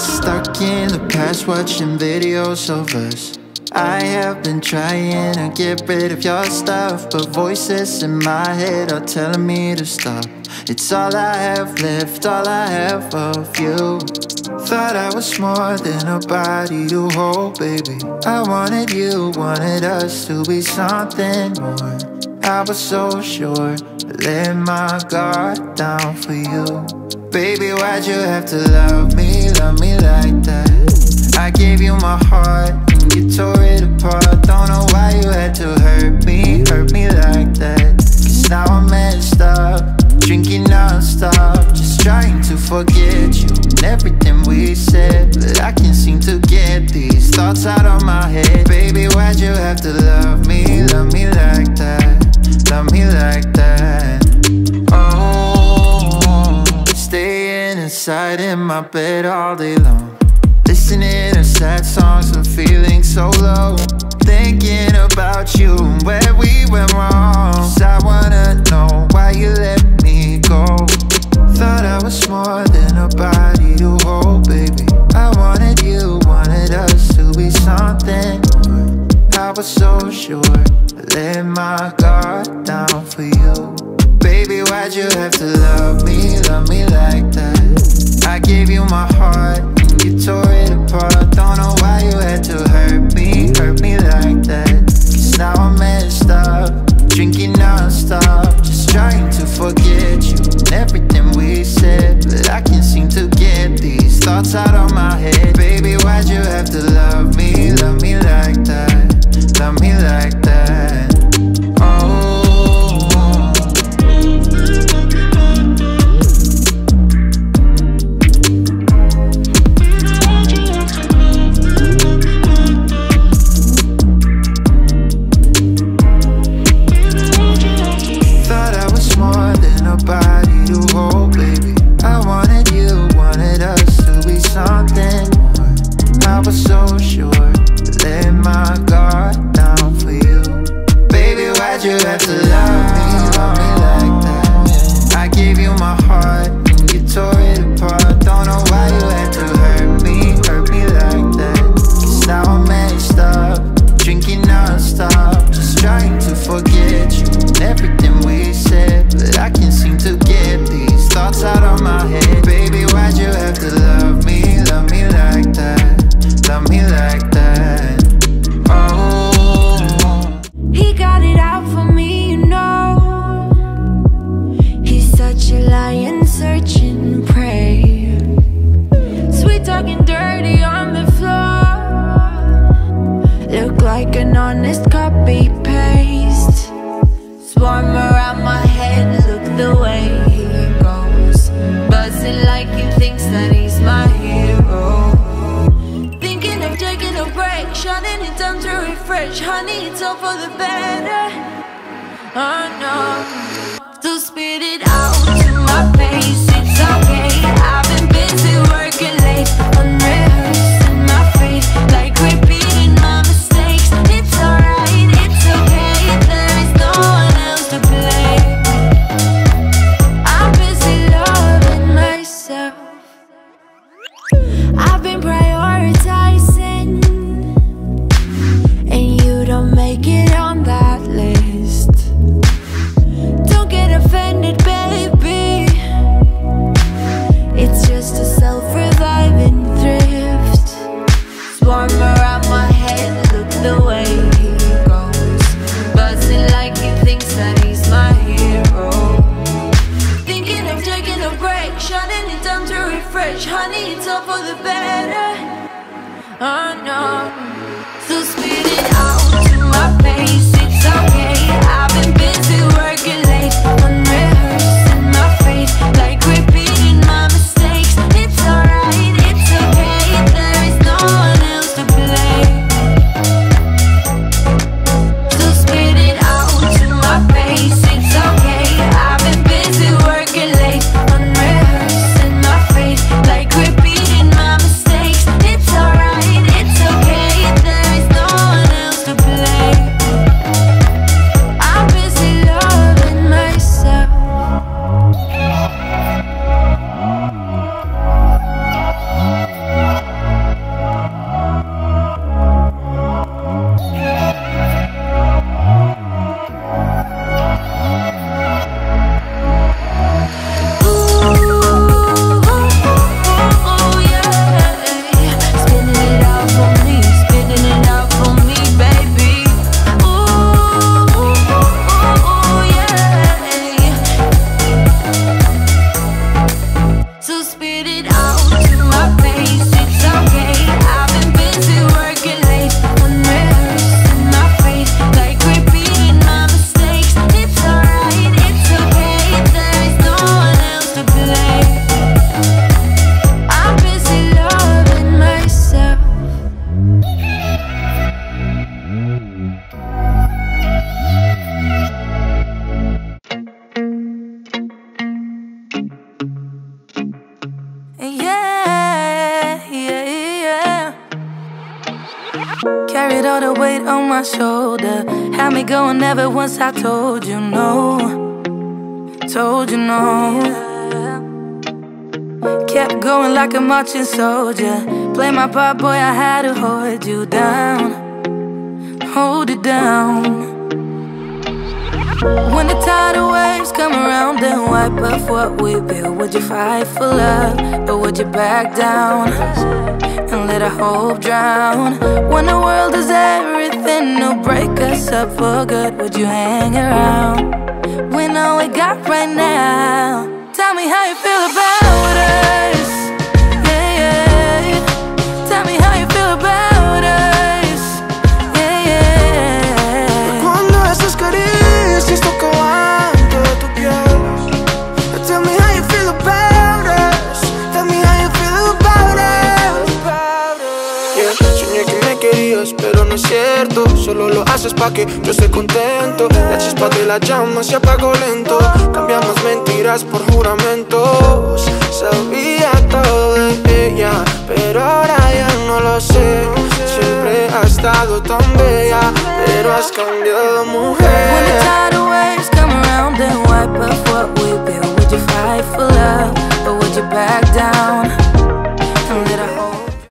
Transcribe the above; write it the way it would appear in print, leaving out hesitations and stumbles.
Stuck in the past watching videos of us. I have been trying to get rid of your stuff, but voices in my head are telling me to stop. It's all I have left, all I have of you. Thought I was more than a body to hold, baby. I wanted you, wanted us to be something more. I was so sure, I let my guard down for you. Baby, why'd you have to love me like that? I gave you my heart and you tore it apart. Don't know why you had to hurt me like that. Cause now I'm messed up, drinking non-stop, just trying to forget you and everything we said. But I can't seem to get these thoughts out of my head. Baby, why'd you have to love me like that? Love me like that. Oh, staying inside in my bed all day long, listening to sad songs and feeling so low, thinking about you and where we went wrong. Cause I wanna know why you let me go. Thought I was more than a body to hold, baby. I wanted you, wanted us to be something more. I was so sure, I let my guard down for you. Baby, why'd you have to love me like that? I gave you my heart and you tore it apart. Don't know why you had to hurt me like that. Cause now I'm messed up, drinking non-stop, just trying to forget you and everything we said. But I can't seem to get these thoughts out of my head. Baby, why'd you have to love me like that? Love me like that. Oh, thought I was more than a body to hold, baby. I wanted you, wanted us to be something more. I was so sure, I let my guard down for you. Baby, why'd you have to love me like that? I gave you my heart and you tore it apart. Don't know why you had to hurt me like that. Cause now I'm messed up, drinking non-stop, just trying to forget you and everything we said. But I can't seem to get these thoughts out of my head. Baby, why'd you have to love me like that? Love me like that. Oh, he got it out for me, you know. He's such a lion searching prey. Sweet talking dirty on the floor. Look like an honest copy paste. Swarm around my head, look the way he goes. Buzzing like he thinks that he's my hero. Thinking of taking a break, shutting it down to refresh. Honey, it's all for the better. Oh no, so spit it out to my face. It's okay, I've been busy working late, unrehearsing my faith, like repeating my mistakes. It's alright, it's okay, there is no one else to blame. I'm busy loving myself. I've been prioritizing, and you don't make it on that list. Don't get offended, baby. It's just a self-reviving thrift. Swarm around my head, look the way he goes. Buzzing like he thinks that he's my hero. Thinking of taking a break, shutting it down to refresh. Honey, it's all for the better. Oh no, so spit it out to my face. It's okay, I've been busy working late, unrehearsing my faith, like repeating my mistakes. It's alright, it's okay, there is no one else to blame. So spit it out to my face. It's okay, I've been busy working late, unrehearsing all the weight on my shoulder. Had me going ever once I told you no. Told you no. Kept going like a marching soldier. Play my part, boy, I had to hold you down. Hold it down. When the tidal waves come around and wipe off what we built, would you fight for love, or would you back down and let our hope drown? When the world is everything to break us up for good, would you hang around? When all we got right now, tell me how you feel about us. Yeah, yeah. Tell me how you feel about us. Yeah, yeah. Cuando esas caricias tocaban toda tu piel. Tell me how you feel about us. Tell me how you feel about us. Yeah, soñé que me querías, pero no es cierto. Solo lo haces pa' que yo esté contento. La chispa de la llama se apagó lento. Cambiamos mentiras por juramentos. Sabía todo de ella, pero ahora ya no lo sé. Siempre has estado tan bella, pero has cambiado, mujer. When the tidal waves come around and wipe off what we built, would you fight for love, or would you back down